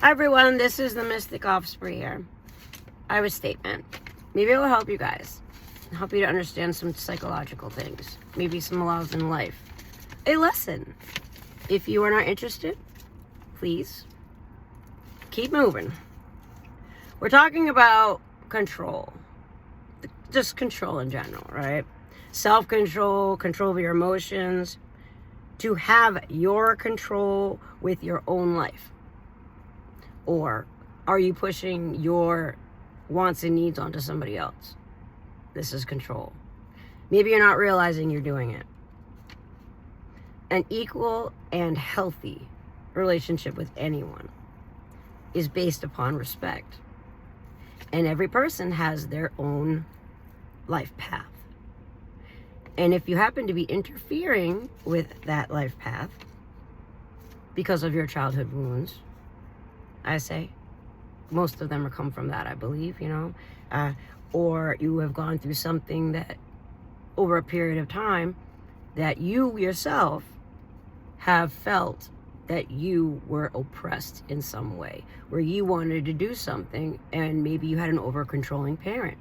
Hi everyone, this is the Mystic Offspring here. I have a statement. Maybe it will help you guys. Help you to understand some psychological things. Maybe some laws in life. A lesson. If you are not interested, please keep moving. We're talking about control. Just control in general, right? Self-control, control of your emotions. To have your control with your own life. Or are you pushing your wants and needs onto somebody else? This is control. Maybe you're not realizing you're doing it. An equal and healthy relationship with anyone is based upon respect. And every person has their own life path. And if you happen to be interfering with that life path because of your childhood wounds, I say, most of them are come from that, I believe, or you have gone through something that over a period of time that you yourself have felt that you were oppressed in some way, where you wanted to do something and maybe you had an over-controlling parent,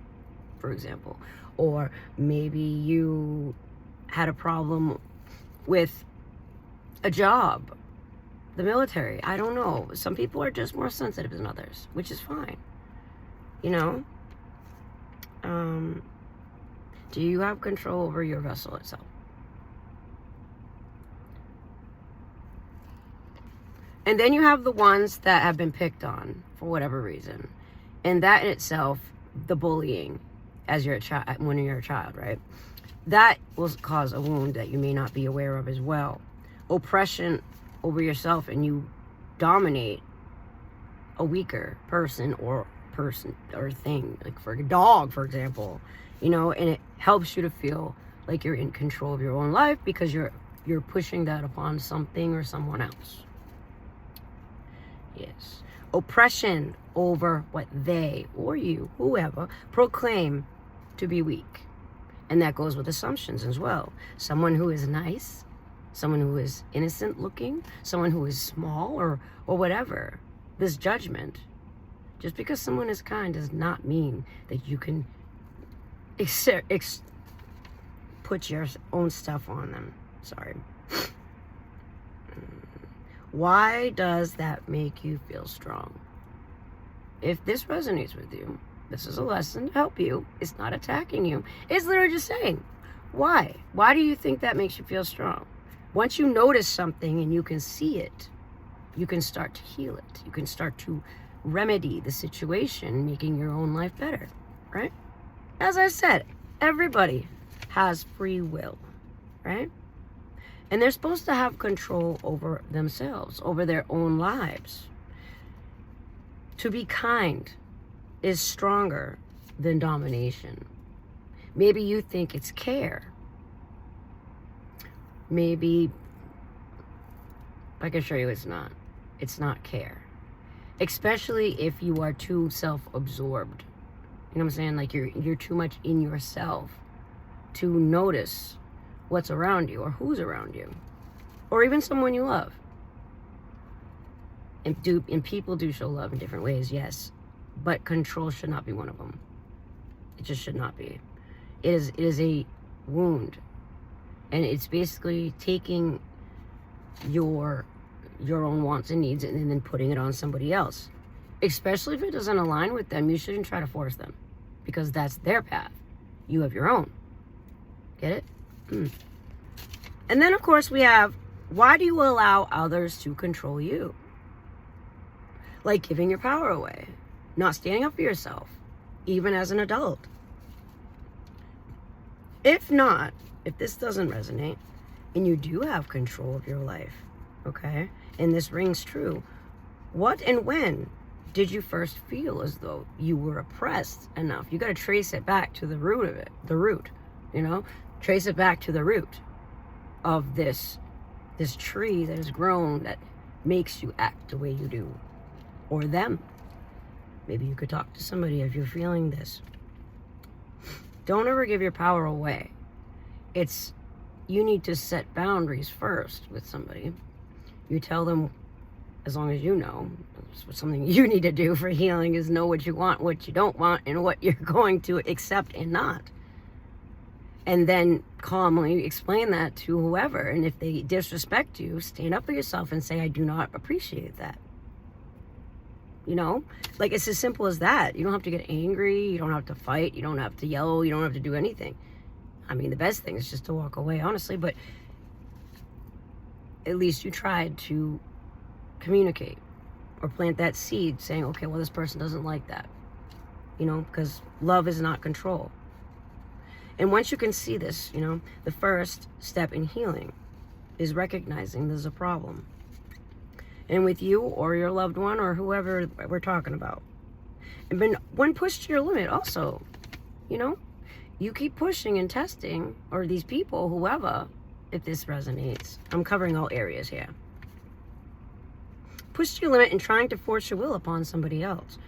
for example, or maybe you had a problem with a job, the military. I don't know. Some people are just more sensitive than others, which is fine. Do you have control over your vessel itself? And then you have the ones that have been picked on for whatever reason. And that in itself, the bullying as you're a child, when you're a child, right? That will cause a wound that you may not be aware of as well. Oppression over yourself, and you dominate a weaker person or thing, like for a dog, for example, and it helps you to feel like you're in control of your own life because you're pushing that upon something or someone else. Yes. Oppression over what they or you, whoever, proclaim to be weak. And that goes with assumptions as well. Someone who is nice, someone who is innocent looking, someone who is small or whatever. This judgment. Just because someone is kind does not mean that you can put your own stuff on them. Sorry. Why does that make you feel strong? If this resonates with you, this is a lesson to help you. It's not attacking you. It's literally just saying, why? Why do you think that makes you feel strong? Once you notice something and you can see it, you can start to heal it. You can start to remedy the situation, making your own life better, right? As I said, everybody has free will, right? And they're supposed to have control over themselves, over their own lives. To be kind is stronger than domination. Maybe you think it's care. Maybe I can assure you it's not. It's not care. Especially if you are too self-absorbed. You know what I'm saying? Like you're too much in yourself to notice what's around you or who's around you. Or even someone you love. And people do show love in different ways, yes. But control should not be one of them. It just should not be. It is a wound. And it's basically taking your own wants and needs and then putting it on somebody else. Especially if it doesn't align with them, you shouldn't try to force them. Because that's their path. You have your own. Get it? And then, of course, we have, why do you allow others to control you? Like giving your power away. Not standing up for yourself. Even as an adult. If this doesn't resonate, and you do have control of your life, okay, and this rings true, what and when did you first feel as though you were oppressed enough? You got to trace it back to the root of it, trace it back to the root of this tree that has grown that makes you act the way you do, or them. Maybe you could talk to somebody if you're feeling this. Don't ever give your power away. You need to set boundaries first with somebody. You tell them as long as you know. It's something you need to do for healing is know what you want, what you don't want, and what you're going to accept and not. And then calmly explain that to whoever. And if they disrespect you, stand up for yourself and say, I do not appreciate that. You know, like it's as simple as that. You don't have to get angry. You don't have to fight. You don't have to yell. You don't have to do anything. I mean, the best thing is just to walk away, honestly, but at least you tried to communicate or plant that seed saying, okay, well, this person doesn't like that, you know, because love is not control. And once you can see this, you know, the first step in healing is recognizing there's a problem. And with you or your loved one or whoever we're talking about. And when pushed to your limit also, you know, you keep pushing and testing, or these people, whoever, if this resonates. I'm covering all areas here. Push to your limit and trying to force your will upon somebody else.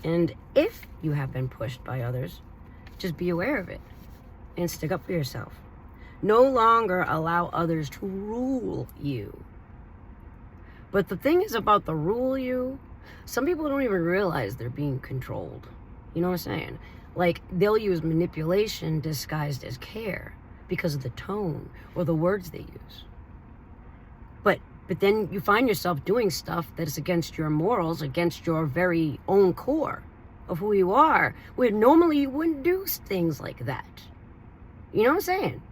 And if you have been pushed by others, just be aware of it and stick up for yourself. No longer allow others to rule you. But the thing is about the rule you, some people don't even realize they're being controlled. You know what I'm saying? Like, they'll use manipulation disguised as care because of the tone or the words they use. But then you find yourself doing stuff that is against your morals, against your very own core of who you are, where normally you wouldn't do things like that. You know what I'm saying?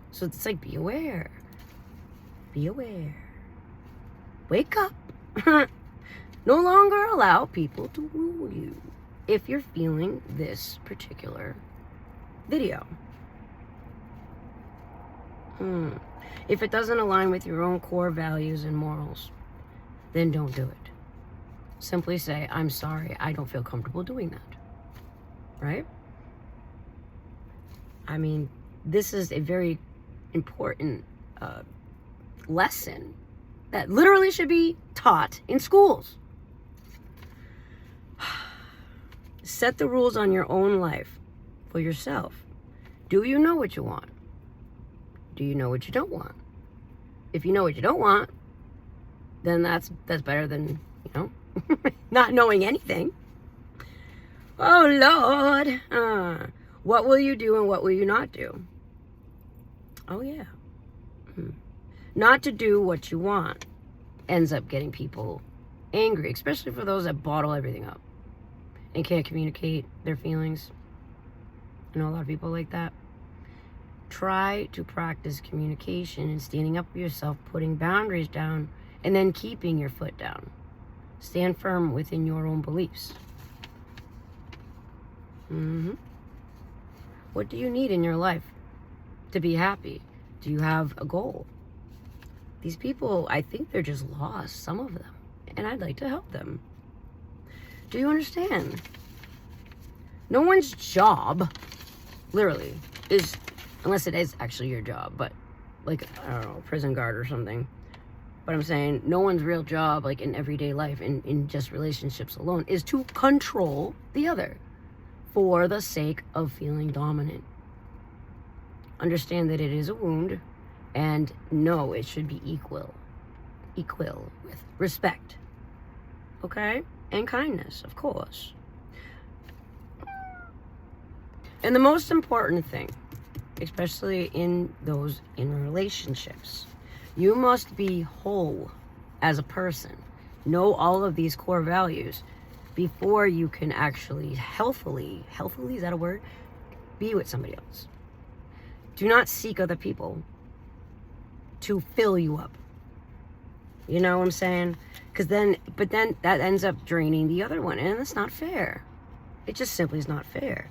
So it's like, be aware. Be aware. Wake up. No longer allow people to rule you if you're feeling this particular video. If it doesn't align with your own core values and morals, then don't do it. Simply say, I'm sorry, I don't feel comfortable doing that. Right? I mean, this is a very important lesson that literally should be taught in schools. Set the rules on your own life for yourself. Do you know what you want? Do you know what you don't want? If you know what you don't want, then that's better than, you know, not knowing anything. Oh, Lord. What will you do and what will you not do? Oh, yeah. Not to do what you want ends up getting people angry, especially for those that bottle everything up and can't communicate their feelings. I know a lot of people like that. Try to practice communication and standing up for yourself, putting boundaries down, and then keeping your foot down. Stand firm within your own beliefs. What do you need in your life to be happy? Do you have a goal? These people, I think they're just lost, some of them, and I'd like to help them. Do you understand? No one's job, literally, is, unless it is actually your job, but like, I don't know, prison guard or something. But I'm saying no one's real job, like in everyday life, in just relationships alone, is to control the other for the sake of feeling dominant. Understand that it is a wound, and no, it should be equal with respect, okay? And kindness, of course. And the most important thing, especially in relationships, you must be whole as a person. Know all of these core values before you can actually healthily, is that a word? Be with somebody else. Do not seek other people to fill you up. You know what I'm saying? But then that ends up draining the other one, and that's not fair. It just simply is not fair.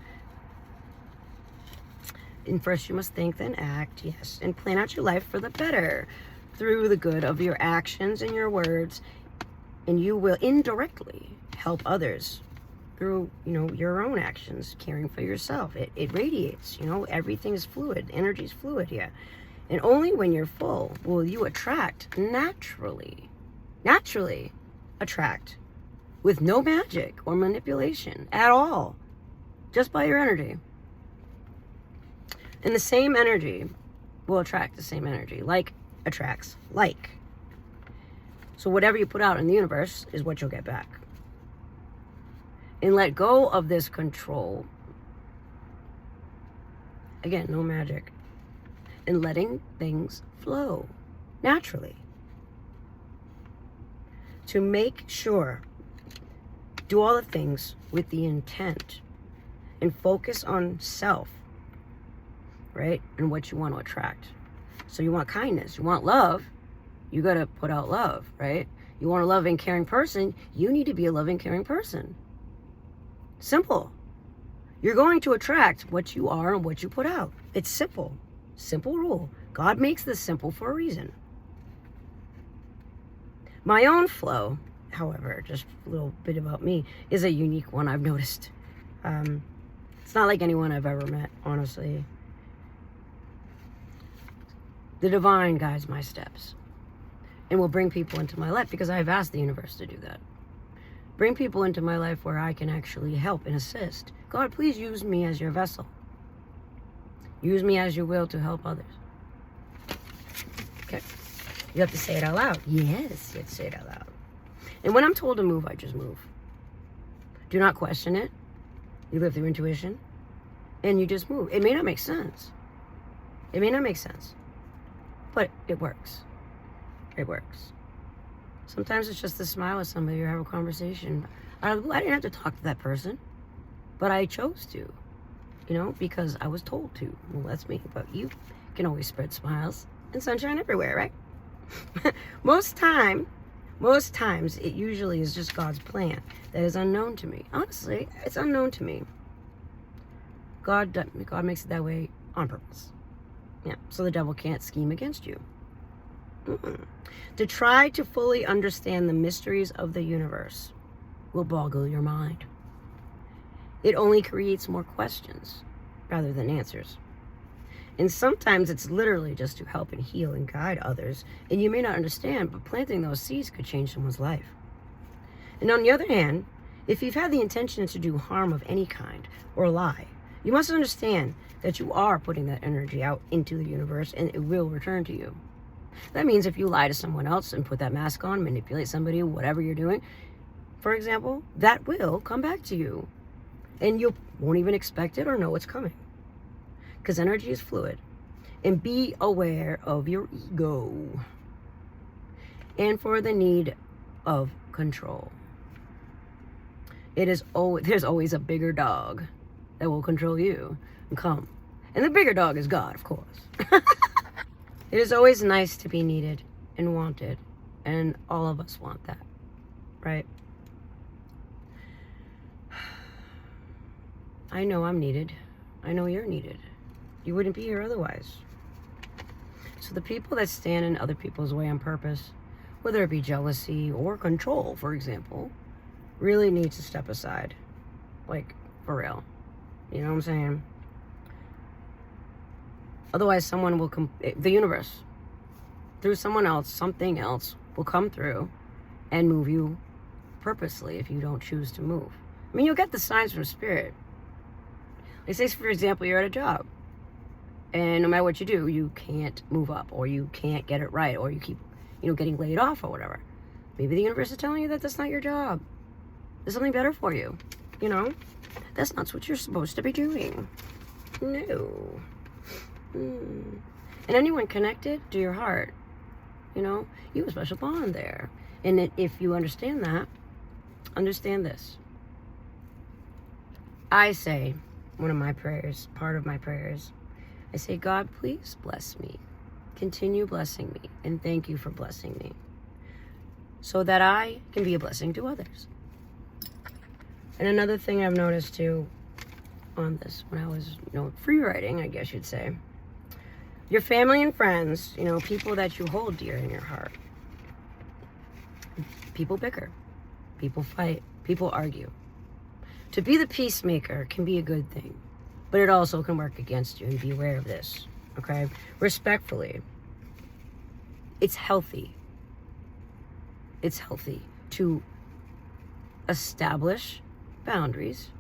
And first you must think, then act, yes, and plan out your life for the better through the good of your actions and your words, and you will indirectly help others through, you know, your own actions, caring for yourself. It radiates, you know, everything is fluid, energy is fluid here. And only when you're full will you naturally attract with no magic or manipulation at all, just by your energy. And the same energy will attract the same energy. Like attracts like. So whatever you put out in the universe is what you'll get back. And let go of this control. Again, no magic. And letting things flow naturally. To make sure, do all the things with the intent and focus on self, right? And what you want to attract. So you want kindness, you want love, you got to put out love, right? You want a loving, caring person, you need to be a loving, caring person. Simple. You're going to attract what you are and what you put out. It's simple. Simple rule. God makes this simple for a reason. My own flow, however, just a little bit about me, is a unique one I've noticed. It's not like anyone I've ever met, honestly. The divine guides my steps and will bring people into my life because I've asked the universe to do that. Bring people into my life where I can actually help and assist. God, please use me as your vessel. Use me as you will to help others. Okay? You have to say it out loud. Yes, you have to say it out loud. And when I'm told to move, I just move. Do not question it. You live through intuition. And you just move. It may not make sense. It may not make sense. But it works. It works. Sometimes it's just a smile with somebody or have a conversation. I didn't have to talk to that person. But I chose to. Because I was told to. Well, that's me. But you can always spread smiles and sunshine everywhere, right? Most times it usually is just God's plan that is unknown to me. Honestly, it's unknown to me. God makes it that way on purpose. Yeah, so the devil can't scheme against you. To try to fully understand the mysteries of the universe will boggle your mind. It only creates more questions rather than answers. And sometimes it's literally just to help and heal and guide others. And you may not understand, but planting those seeds could change someone's life. And on the other hand, if you've had the intention to do harm of any kind or lie, you must understand that you are putting that energy out into the universe and it will return to you. That means if you lie to someone else and put that mask on, manipulate somebody, whatever you're doing, for example, that will come back to you. And you won't even expect it or know it's coming. Because energy is fluid. And be aware of your ego. And for the need of control. There's always a bigger dog that will control you and come. And the bigger dog is God, of course. It is always nice to be needed and wanted. And all of us want that. Right? I know I'm needed. I know you're needed. You wouldn't be here otherwise. So the people that stand in other people's way on purpose, whether it be jealousy or control, for example, really need to step aside. Like, for real. You know what I'm saying? Otherwise, someone will the universe, through someone else, something else, will come through and move you purposely if you don't choose to move. I mean, you'll get the signs from spirit. Like, say, for example, you're at a job. And no matter what you do, you can't move up, or you can't get it right, or you keep, getting laid off or whatever. Maybe the universe is telling you that that's not your job. There's something better for you. That's not what you're supposed to be doing. No. And anyone connected to your heart, you have a special bond there. And if you understand that, understand this. I say, one of my prayers, part of my prayers, I say, God, please bless me. Continue blessing me. And thank you for blessing me. So that I can be a blessing to others. And another thing I've noticed too on this, when I was, free writing, I guess you'd say, your family and friends, people that you hold dear in your heart. People bicker. People fight. People argue. To be the peacemaker can be a good thing. But it also can work against you, and be aware of this, okay? Respectfully, it's healthy. It's healthy to establish boundaries,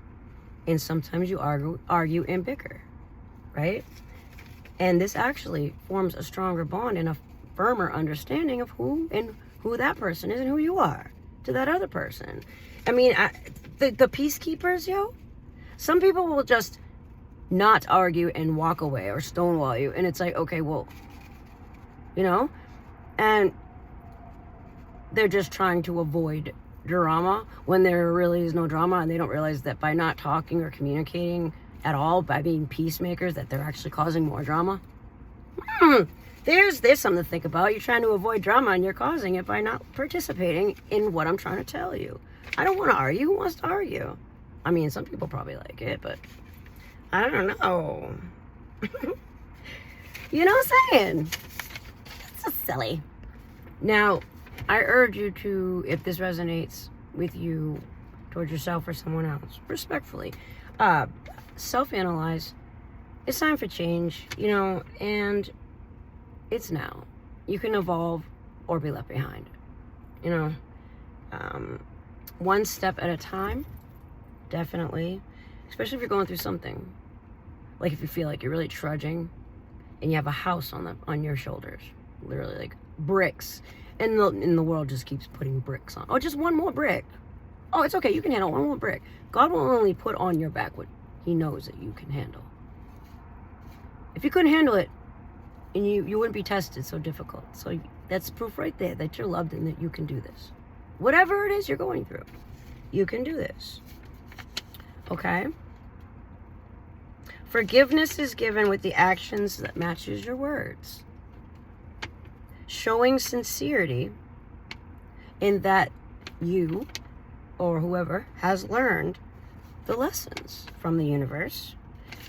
and sometimes you argue and bicker, right? And this actually forms a stronger bond and a firmer understanding of who and who that person is and who you are to that other person. I mean, the peacekeepers, yo, some people will just not argue and walk away or stonewall you. And it's like, okay, well, you know, and they're just trying to avoid drama when there really is no drama, and they don't realize that by not talking or communicating at all, by being peacemakers, that they're actually causing more drama. There's something to think about. You're trying to avoid drama and you're causing it by not participating in what I'm trying to tell you. I don't want to argue. Who wants to argue? I mean, some people probably like it, but I don't know. You know what I'm saying? It's so silly. Now, I urge you to, if this resonates with you towards yourself or someone else, respectfully, self-analyze. It's time for change, you know, and it's now. You can evolve or be left behind, you know. One step at a time, definitely, especially if you're going through something. Like if you feel like you're really trudging and you have a house on your shoulders, literally like bricks, and the world just keeps putting bricks on. Oh, just one more brick. Oh, it's okay, you can handle one more brick. God will only put on your back what he knows that you can handle. If you couldn't handle it, and you wouldn't be tested so difficult. So that's proof right there that you're loved and that you can do this. Whatever it is you're going through, you can do this. Okay? Forgiveness is given with the actions that matches your words. Showing sincerity in that you or whoever has learned the lessons from the universe.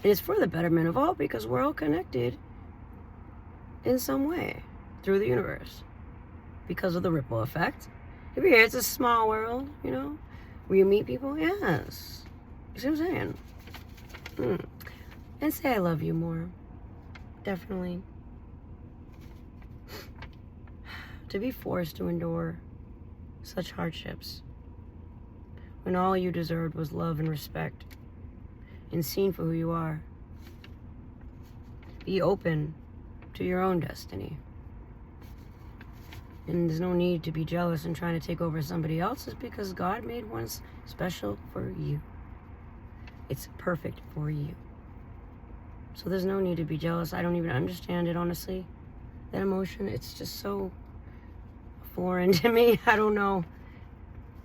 It is for the betterment of all, because we're all connected in some way through the universe because of the ripple effect. If you're here, it's a small world, you know, where you meet people. Yes. You see what I'm saying? And say I love you more. Definitely. To be forced to endure such hardships when all you deserved was love and respect and seen for who you are. Be open to your own destiny. And there's no need to be jealous and trying to take over somebody else's, because God made one special for you. It's perfect for you. So there's no need to be jealous. I don't even understand it, honestly. That emotion, it's just so foreign to me. I don't know.